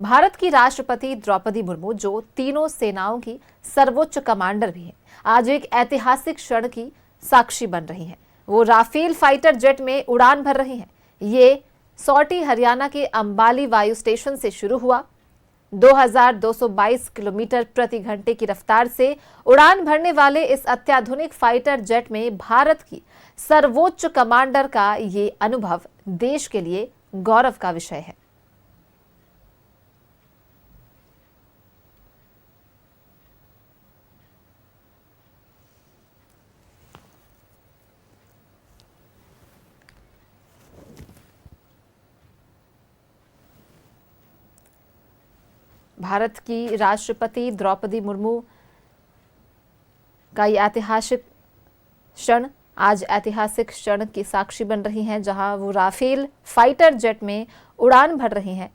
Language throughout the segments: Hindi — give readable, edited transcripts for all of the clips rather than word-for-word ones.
भारत की राष्ट्रपति द्रौपदी मुर्मू, जो तीनों सेनाओं की सर्वोच्च कमांडर भी हैं, आज एक ऐतिहासिक क्षण की साक्षी बन रही हैं। वो राफेल फाइटर जेट में उड़ान भर रही हैं। ये सॉर्टी हरियाणा के अंबाली वायु स्टेशन से शुरू हुआ। 2222 किलोमीटर प्रति घंटे की रफ्तार से उड़ान भरने वाले इस अत्याधुनिक फाइटर जेट में भारत की सर्वोच्च कमांडर का ये अनुभव देश के लिए गौरव का विषय है। भारत की राष्ट्रपति द्रौपदी मुर्मू का ये ऐतिहासिक क्षण आज ऐतिहासिक क्षण की साक्षी बन रही हैं, जहां वो राफेल फाइटर जेट में उड़ान भर रही हैं।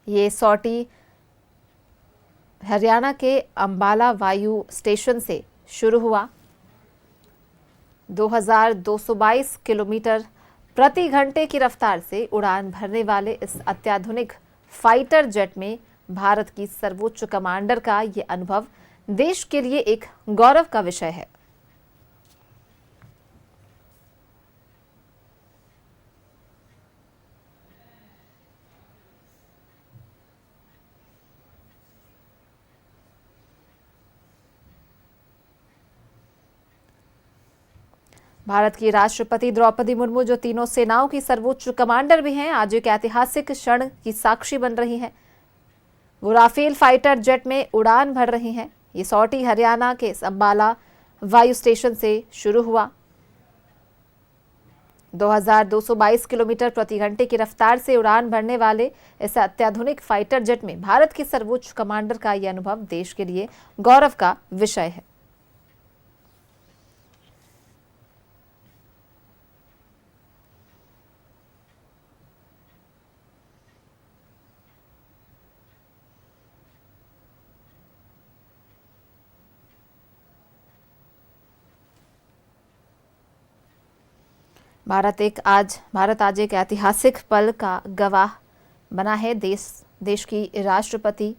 ये सॉर्टी हरियाणा के अंबाला वायु स्टेशन से शुरू हुआ। 2222 किलोमीटर प्रति घंटे की रफ्तार से उड़ान भरने वाले इस अत्याधुनिक फाइटर जेट में भारत की सर्वोच्च कमांडर का ये अनुभव देश के लिए एक गौरव का विषय है। भारत की राष्ट्रपति द्रौपदी मुर्मू, जो तीनों सेनाओं की सर्वोच्च कमांडर भी हैं, आज एक ऐतिहासिक क्षण की साक्षी बन रही हैं। वो राफेल फाइटर जेट में उड़ान भर रही हैं। ये सॉर्टी हरियाणा के अंबाला वायु स्टेशन से शुरू हुआ। 2222 किलोमीटर प्रति घंटे की रफ्तार से उड़ान भरने वाले इस अत्याधुनिक फाइटर जेट में भारत की सर्वोच्च कमांडर का यह अनुभव देश के लिए गौरव का विषय है। भारत आज एक ऐतिहासिक पल का गवाह बना है। देश की राष्ट्रपति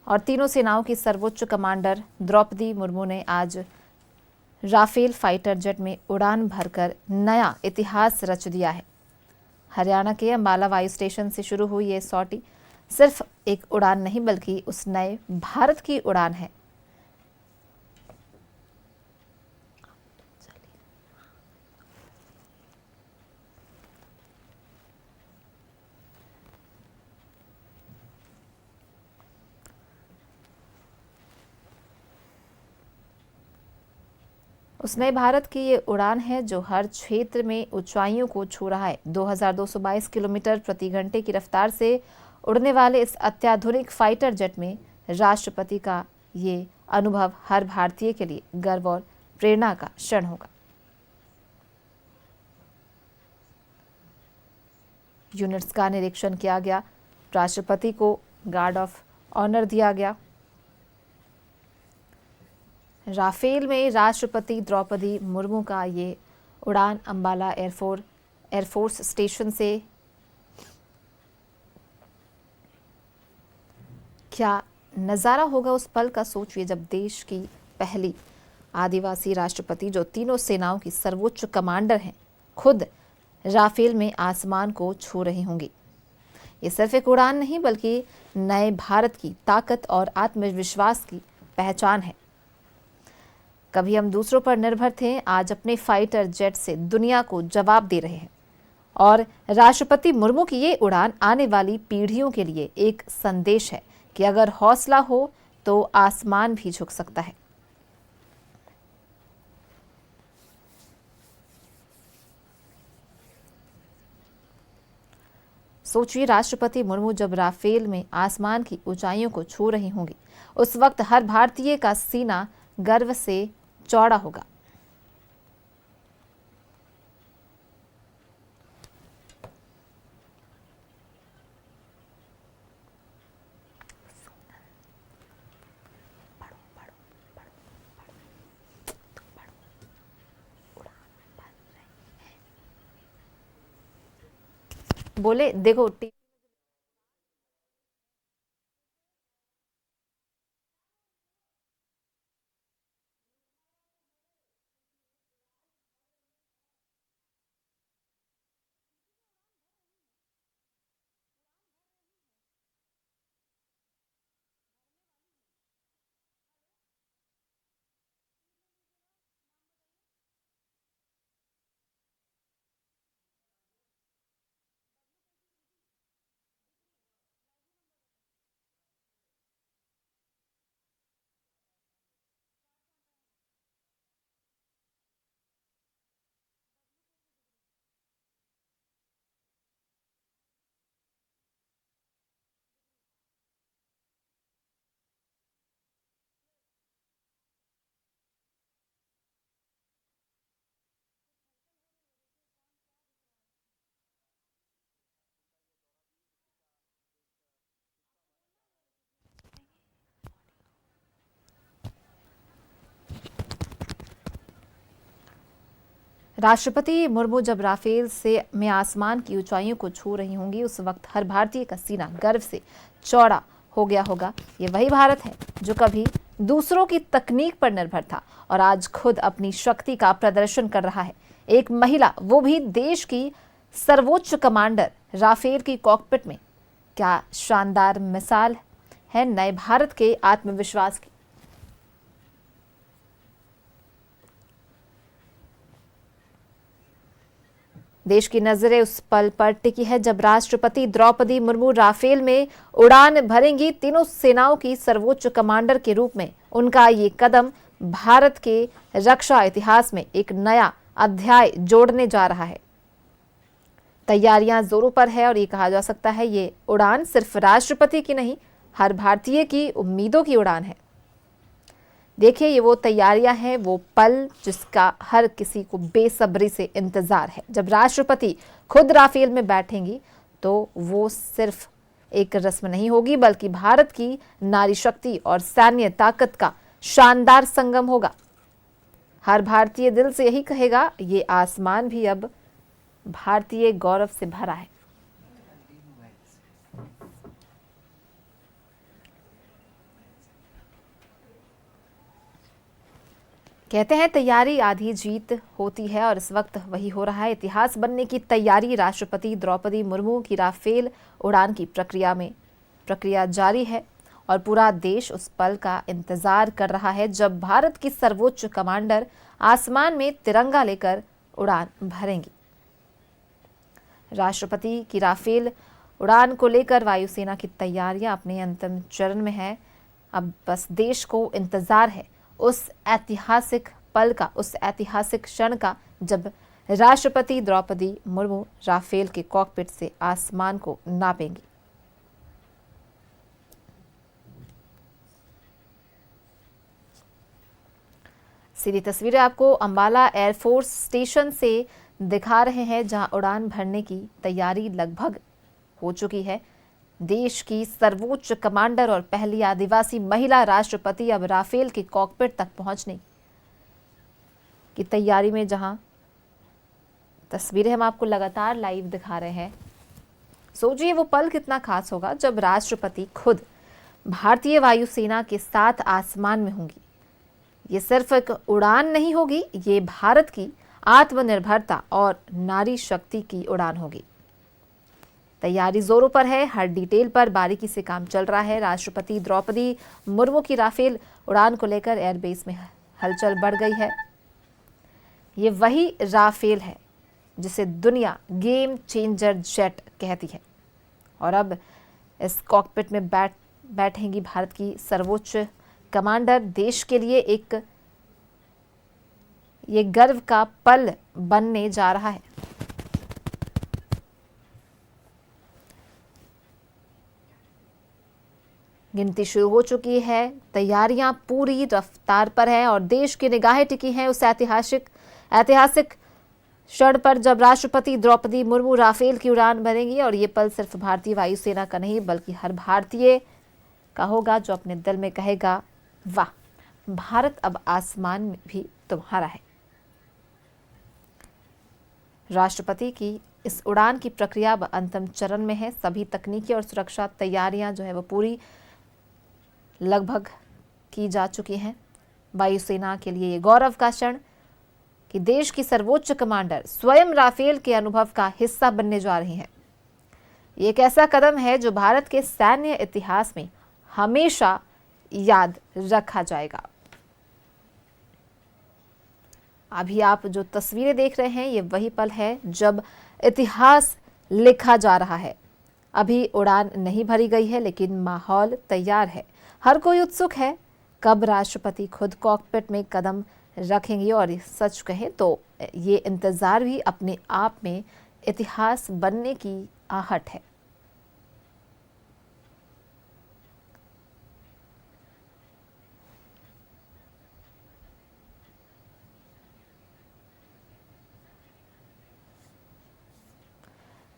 और तीनों सेनाओं की सर्वोच्च कमांडर द्रौपदी मुर्मू ने आज राफेल फाइटर जेट में उड़ान भरकर नया इतिहास रच दिया है। हरियाणा के अंबाला वायु स्टेशन से शुरू हुई ये सॉर्टी सिर्फ एक उड़ान नहीं, बल्कि उस नए भारत की उड़ान है। उस नए भारत की ये उड़ान है जो हर क्षेत्र में ऊंचाइयों को छू रहा है। 2222 किलोमीटर प्रति घंटे की रफ्तार से उड़ने वाले इस अत्याधुनिक फाइटर जेट में राष्ट्रपति का ये अनुभव हर भारतीय के लिए गर्व और प्रेरणा का क्षण होगा। यूनिट्स का निरीक्षण किया गया। राष्ट्रपति को गार्ड ऑफ ऑनर दिया गया। राफेल में राष्ट्रपति द्रौपदी मुर्मू का ये उड़ान अंबाला एयरफोर्स स्टेशन से क्या नज़ारा होगा उस पल का सोचिए, जब देश की पहली आदिवासी राष्ट्रपति, जो तीनों सेनाओं की सर्वोच्च कमांडर हैं, खुद राफेल में आसमान को छू रही होंगी। ये सिर्फ एक उड़ान नहीं, बल्कि नए भारत की ताकत और आत्मविश्वास की पहचान है। कभी हम दूसरों पर निर्भर थे, आज अपने फाइटर जेट से दुनिया को जवाब दे रहे हैं। और राष्ट्रपति मुर्मू की ये उड़ान आने वाली पीढ़ियों के लिए एक संदेश है कि अगर हौसला हो तो आसमान भी झुक सकता है। सोचिए, राष्ट्रपति मुर्मू जब राफेल में आसमान की ऊंचाइयों को छू रही होंगी, उस वक्त हर भारतीय का सीना गर्व से चौड़ा होगा। बोले देखो राष्ट्रपति मुर्मू जब राफेल से में आसमान की ऊंचाइयों को छू रही होंगी, उस वक्त हर भारतीय का सीना गर्व से चौड़ा हो गया होगा। ये वही भारत है जो कभी दूसरों की तकनीक पर निर्भर था और आज खुद अपनी शक्ति का प्रदर्शन कर रहा है। एक महिला, वो भी देश की सर्वोच्च कमांडर, राफेल की कॉकपिट में। क्या शानदार मिसाल है नए भारत के आत्मविश्वास की। देश की नजरें उस पल पर टिकी है जब राष्ट्रपति द्रौपदी मुर्मू राफेल में उड़ान भरेंगी। तीनों सेनाओं की सर्वोच्च कमांडर के रूप में उनका ये कदम भारत के रक्षा इतिहास में एक नया अध्याय जोड़ने जा रहा है। तैयारियां जोरों पर है और ये कहा जा सकता है ये उड़ान सिर्फ राष्ट्रपति की नहीं, हर भारतीय की उम्मीदों की उड़ान है। देखिए, ये वो तैयारियां हैं, वो पल जिसका हर किसी को बेसब्री से इंतजार है। जब राष्ट्रपति खुद राफेल में बैठेंगी तो वो सिर्फ एक रस्म नहीं होगी, बल्कि भारत की नारी शक्ति और सैन्य ताकत का शानदार संगम होगा। हर भारतीय दिल से यही कहेगा, ये आसमान भी अब भारतीय गौरव से भरा है। कहते हैं तैयारी आधी जीत होती है और इस वक्त वही हो रहा है। इतिहास बनने की तैयारी राष्ट्रपति द्रौपदी मुर्मू की राफेल उड़ान की प्रक्रिया जारी है और पूरा देश उस पल का इंतजार कर रहा है जब भारत की सर्वोच्च कमांडर आसमान में तिरंगा लेकर उड़ान भरेंगी। राष्ट्रपति की राफेल उड़ान को लेकर वायुसेना की तैयारियां अपने अंतिम चरण में है। अब बस देश को इंतजार है उस ऐतिहासिक पल का, उस ऐतिहासिक क्षण का जब राष्ट्रपति द्रौपदी मुर्मू राफेल के कॉकपिट से आसमान को नापेंगी। सीधी तस्वीरें आपको अंबाला एयरफोर्स स्टेशन से दिखा रहे हैं, जहां उड़ान भरने की तैयारी लगभग हो चुकी है। देश की सर्वोच्च कमांडर और पहली आदिवासी महिला राष्ट्रपति अब राफेल के कॉकपिट तक पहुंचने की तैयारी में, जहां तस्वीरें हम आपको लगातार लाइव दिखा रहे हैं। सोचिए वो पल कितना खास होगा जब राष्ट्रपति खुद भारतीय वायुसेना के साथ आसमान में होंगी। ये सिर्फ एक उड़ान नहीं होगी, ये भारत की आत्मनिर्भरता और नारी शक्ति की उड़ान होगी। तैयारी जोरों पर है, हर डिटेल पर बारीकी से काम चल रहा है। राष्ट्रपति द्रौपदी मुर्मू की राफेल उड़ान को लेकर एयरबेस में हलचल बढ़ गई है। ये वही राफेल है जिसे दुनिया गेम चेंजर जेट कहती है और अब इस कॉकपिट में बैठेंगी भारत की सर्वोच्च कमांडर। देश के लिए ये गर्व का पल बनने जा रहा है। गिनती शुरू हो चुकी है, तैयारियां पूरी रफ्तार पर है और देश की निगाहें टिकी हैं उस ऐतिहासिक क्षण पर जब राष्ट्रपति द्रौपदी मुर्मू राफेल की उड़ान भरेंगी। और ये पल सिर्फ भारतीय वायुसेना का नहीं, बल्कि हर भारतीय का होगा जो अपने दिल में कहेगा, वाह, भारत अब आसमान में भी तुम्हारा है। राष्ट्रपति की इस उड़ान की प्रक्रिया अब अंतिम चरण में है। सभी तकनीकी और सुरक्षा तैयारियां जो है वो पूरी लगभग की जा चुकी हैं। वायुसेना के लिए ये गौरव का क्षण कि देश की सर्वोच्च कमांडर स्वयं राफेल के अनुभव का हिस्सा बनने जा रही हैं। ये एक ऐसा कदम है जो भारत के सैन्य इतिहास में हमेशा याद रखा जाएगा। अभी आप जो तस्वीरें देख रहे हैं, ये वही पल है जब इतिहास लिखा जा रहा है। अभी उड़ान नहीं भरी गई है, लेकिन माहौल तैयार है। हर कोई उत्सुक है कब राष्ट्रपति खुद कॉकपिट में कदम रखेंगी। और सच कहें तो ये इंतजार भी अपने आप में इतिहास बनने की आहट है।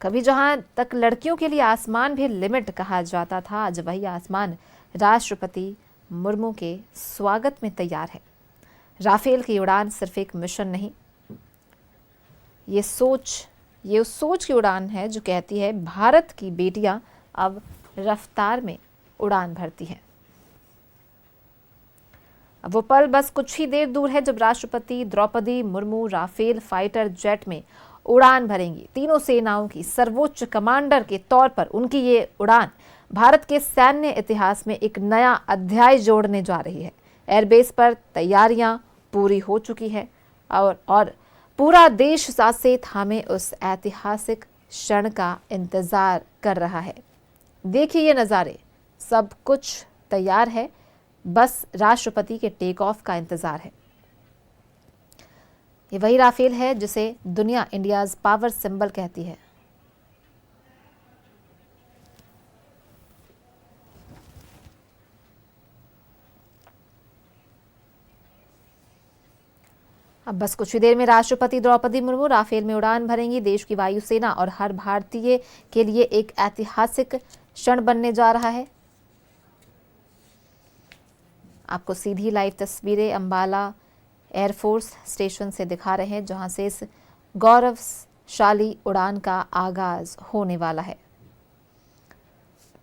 कभी जहां तक लड़कियों के लिए आसमान भी लिमिट कहा जाता था, आज वही आसमान राष्ट्रपति मुर्मू के स्वागत में तैयार है। राफेल की उड़ान सिर्फ एक मिशन नहीं, ये उस सोच की उड़ान है जो कहती है भारत की बेटियां अब रफ्तार में उड़ान भरती हैं। अब वो पल बस कुछ ही देर दूर है जब राष्ट्रपति Droupadi Murmu Rafale fighter jet में उड़ान भरेंगी। तीनों सेनाओं की सर्वोच्च कमांडर के तौर पर उनकी ये उड़ान भारत के सैन्य इतिहास में एक नया अध्याय जोड़ने जा रही है। एयरबेस पर तैयारियां पूरी हो चुकी है और पूरा देश सांसें थामे उस ऐतिहासिक क्षण का इंतजार कर रहा है। देखिए ये नज़ारे, सब कुछ तैयार है, बस राष्ट्रपति के टेक ऑफ का इंतजार है। ये वही राफेल है जिसे दुनिया इंडियाज पावर सिंबल कहती है। अब बस कुछ ही देर में राष्ट्रपति द्रौपदी मुर्मू राफेल में उड़ान भरेंगी। देश की वायुसेना और हर भारतीय के लिए एक ऐतिहासिक क्षण बनने जा रहा है। आपको सीधी लाइव तस्वीरें अंबाला एयरफोर्स स्टेशन से दिखा रहे हैं, जहां से इस गौरवशाली उड़ान का आगाज होने वाला है।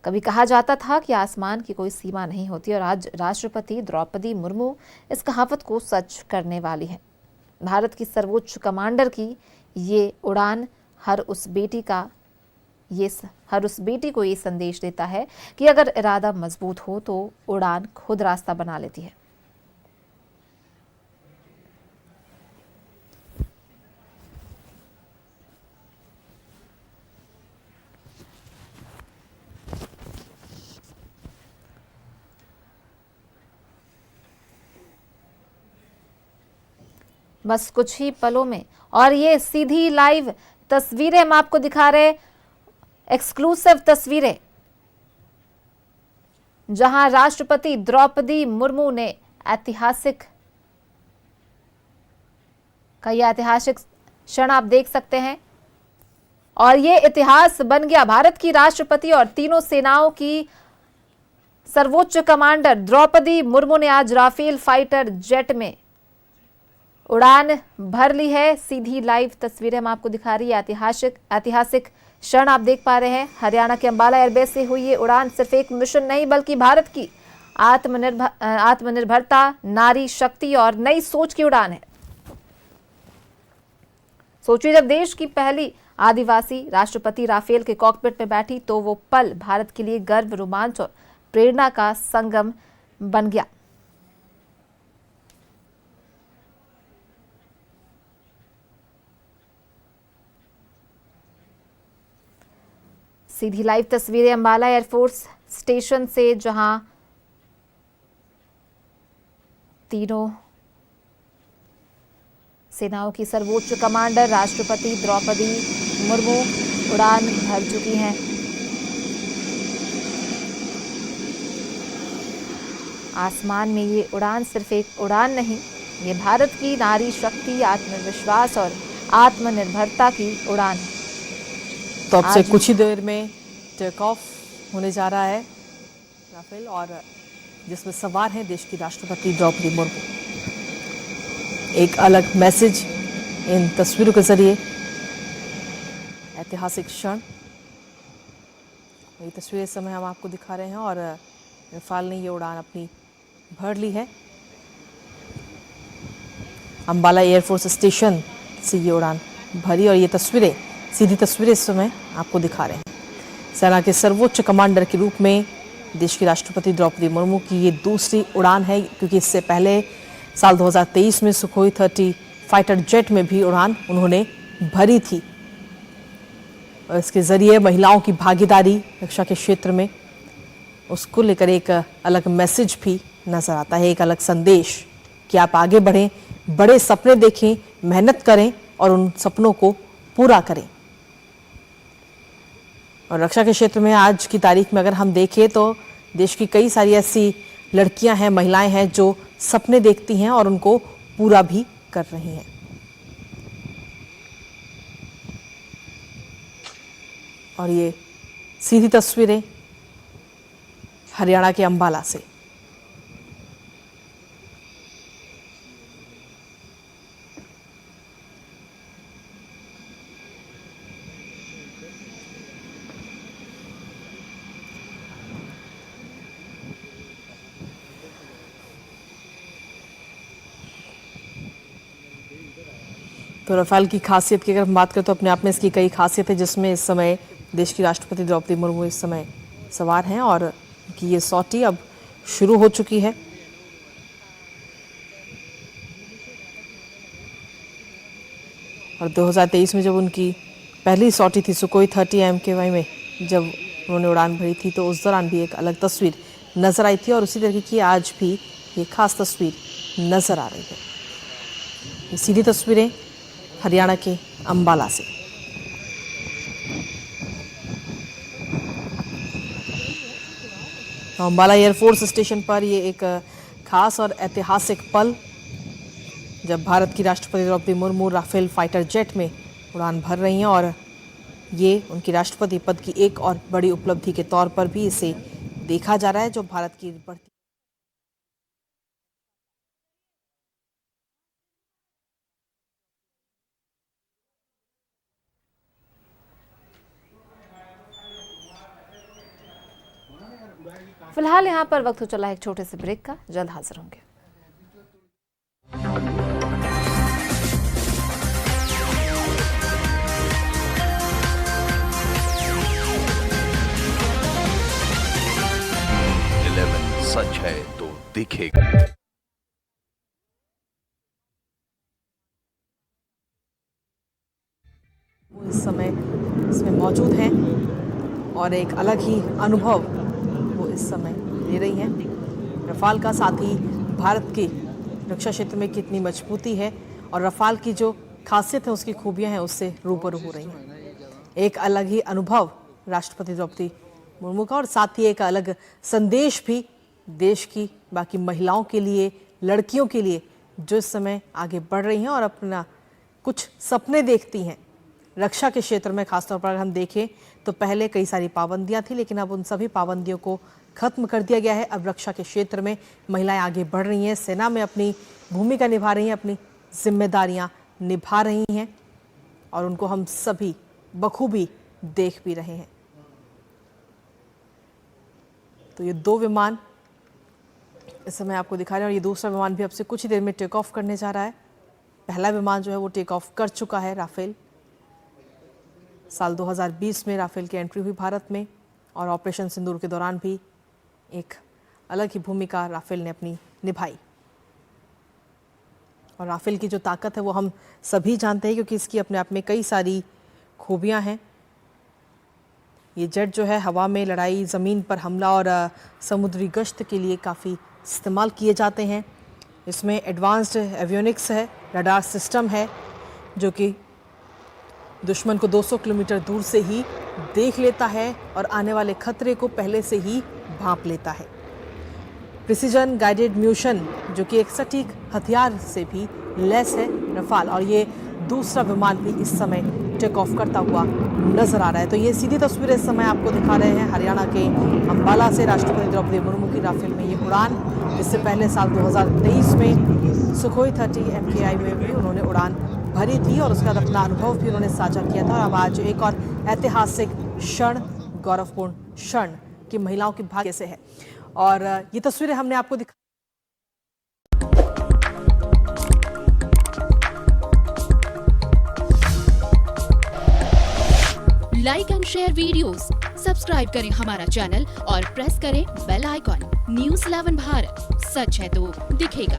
कभी कहा जाता था कि आसमान की कोई सीमा नहीं होती और आज राष्ट्रपति द्रौपदी मुर्मू इस कहावत को सच करने वाली है। भारत की सर्वोच्च कमांडर की ये उड़ान हर उस बेटी को ये संदेश देता है कि अगर इरादा मजबूत हो तो उड़ान खुद रास्ता बना लेती है। बस कुछ ही पलों में, और ये सीधी लाइव तस्वीरें हम आपको दिखा रहे, एक्सक्लूसिव तस्वीरें, जहां राष्ट्रपति द्रौपदी मुर्मू ने ऐतिहासिक क्षण आप देख सकते हैं। और ये इतिहास बन गया। भारत की राष्ट्रपति और तीनों सेनाओं की सर्वोच्च कमांडर द्रौपदी मुर्मू ने आज राफेल फाइटर जेट में उड़ान भर ली है। सीधी लाइव तस्वीरें हम आपको दिखा रही है। ऐतिहासिक क्षण आप देख पा रहे हैं। हरियाणा के अंबाला एयरबेस से हुई ये उड़ान सिर्फ एक मिशन नहीं, बल्कि भारत की आत्मनिर्भरता, नारी शक्ति और नई सोच की उड़ान है। सोचिए, जब देश की पहली आदिवासी राष्ट्रपति राफेल के कॉकपिट में बैठी तो वो पल भारत के लिए गर्व, रोमांच और प्रेरणा का संगम बन गया। सीधी लाइव तस्वीरें अंबाला एयरफोर्स स्टेशन से, जहां तीनों सेनाओं की सर्वोच्च कमांडर राष्ट्रपति द्रौपदी मुर्मू उड़ान भर चुकी हैं। आसमान में ये उड़ान सिर्फ एक उड़ान नहीं, ये भारत की नारी शक्ति, आत्मविश्वास और आत्मनिर्भरता की उड़ान है। तो अब से कुछ ही देर में टेक ऑफ होने जा रहा है राफेल, और जिसमें सवार हैं देश की राष्ट्रपति द्रौपदी मुर्मू। एक अलग मैसेज इन तस्वीरों के जरिए, ऐतिहासिक क्षण। ये तस्वीरें इस समय हम आपको दिखा रहे हैं और रफाल ने ये उड़ान अपनी भर ली है। अंबाला एयरफोर्स स्टेशन से ये उड़ान भरी और ये तस्वीरें, सीधी तस्वीरें इस समय आपको दिखा रहे हैं। सेना के सर्वोच्च कमांडर के रूप में देश की राष्ट्रपति द्रौपदी मुर्मू की ये दूसरी उड़ान है, क्योंकि इससे पहले साल 2023 में सुखोई 30 फाइटर जेट में भी उड़ान उन्होंने भरी थी। और इसके जरिए महिलाओं की भागीदारी रक्षा के क्षेत्र में, उसको लेकर एक अलग मैसेज भी नजर आता है, एक अलग संदेश कि आप आगे बढ़ें, बड़े सपने देखें, मेहनत करें और उन सपनों को पूरा करें। और रक्षा के क्षेत्र में आज की तारीख में अगर हम देखें तो देश की कई सारी ऐसी लड़कियां हैं, महिलाएं हैं जो सपने देखती हैं और उनको पूरा भी कर रही हैं। और ये सीधी तस्वीरें हरियाणा के अंबाला से। तो रफाल की खासियत की अगर हम बात करें तो अपने आप में इसकी कई खासियत है, जिसमें इस समय देश की राष्ट्रपति द्रौपदी मुर्मू इस समय सवार हैं और उनकी ये सॉटी अब शुरू हो चुकी है। और 2023 में जब उनकी पहली सॉटी थी सुकोई 30 MKY में, जब उन्होंने उड़ान भरी थी, तो उस दौरान भी एक अलग तस्वीर नजर आई थी और उसी तरीके की आज भी ये खास तस्वीर नजर आ रही है। ये सीधी तस्वीरें हरियाणा के अंबाला से। अंबाला एयरफोर्स स्टेशन पर ये एक खास और ऐतिहासिक पल, जब भारत की राष्ट्रपति Droupadi Murmu Rafale fighter jet में उड़ान भर रही हैं और ये उनकी राष्ट्रपति पद की एक और बड़ी उपलब्धि के तौर पर भी इसे देखा जा रहा है, जो भारत की बढ़ती फिलहाल यहाँ पर वक्त हो चला है एक छोटे से ब्रेक का, जल्द हाजिर होंगे। सच है तो दिखेगा। वो इस समय इसमें मौजूद हैं और एक अलग ही अनुभव वो इस समय ले रही हैं। रफाल का, साथ ही भारत के रक्षा क्षेत्र में कितनी मजबूती है और रफाल की जो खासियत है, उसकी खूबियां हैं, उससे रूबरू हो रही हैं। एक अलग ही अनुभव राष्ट्रपति द्रौपदी मुर्मू का और साथ ही एक अलग संदेश भी देश की बाकी महिलाओं के लिए, लड़कियों के लिए, जो इस समय आगे बढ़ रही हैं और अपना कुछ सपने देखती हैं रक्षा के क्षेत्र में। खासतौर पर अगर हम देखें तो पहले कई सारी पाबंदियां थी, लेकिन अब उन सभी पाबंदियों को खत्म कर दिया गया है। अब रक्षा के क्षेत्र में महिलाएं आगे बढ़ रही हैं, सेना में अपनी भूमिका निभा रही हैं, अपनी जिम्मेदारियां निभा रही हैं और उनको हम सभी बखूबी देख भी रहे हैं। तो ये दो विमान इस समय आपको दिखा रहे हैं और ये दूसरा विमान भी अब से कुछ ही देर में टेक ऑफ करने जा रहा है। पहला विमान जो है वो टेक ऑफ कर चुका है, राफेल। साल 2020 में राफेल की एंट्री हुई भारत में और ऑपरेशन सिंदूर के दौरान भी एक अलग ही भूमिका राफेल ने अपनी निभाई। और राफेल की जो ताकत है वो हम सभी जानते हैं, क्योंकि इसकी अपने आप में कई सारी खूबियां हैं। ये जेट जो है हवा में लड़ाई, ज़मीन पर हमला और समुद्री गश्त के लिए काफ़ी इस्तेमाल किए जाते हैं। इसमें एडवांस्ड एवियोनिक्स है, रडार सिस्टम है, जो कि दुश्मन को 200 किलोमीटर दूर से ही देख लेता है और आने वाले खतरे को पहले से ही भांप लेता है। प्रिसीजन गाइडेड म्यूशन, जो कि एक सटीक हथियार से भी लैस है रफाल, और ये दूसरा विमान भी इस समय टेक ऑफ करता हुआ नजर आ रहा है। तो ये सीधी तस्वीरें इस समय आपको दिखा रहे हैं हरियाणा के अंबाला से राष्ट्रपति द्रौपदी मुर्मू की राफेल में ये उड़ान। इससे पहले साल 2023 में सुखोई 30 MKI में भी उन्होंने उड़ान भरी थी और उसके बाद अपना अनुभव भी उन्होंने साझा किया था। और अब आज एक और ऐतिहासिक क्षण, गौरवपूर्ण क्षण कि महिलाओं के भाग्य से है और ये तस्वीरें हमने आपको दिखा। Like and share videos, subscribe करें हमारा चैनल और प्रेस करें बेल आइकॉन। News 11 भारत, सच है तो दिखेगा।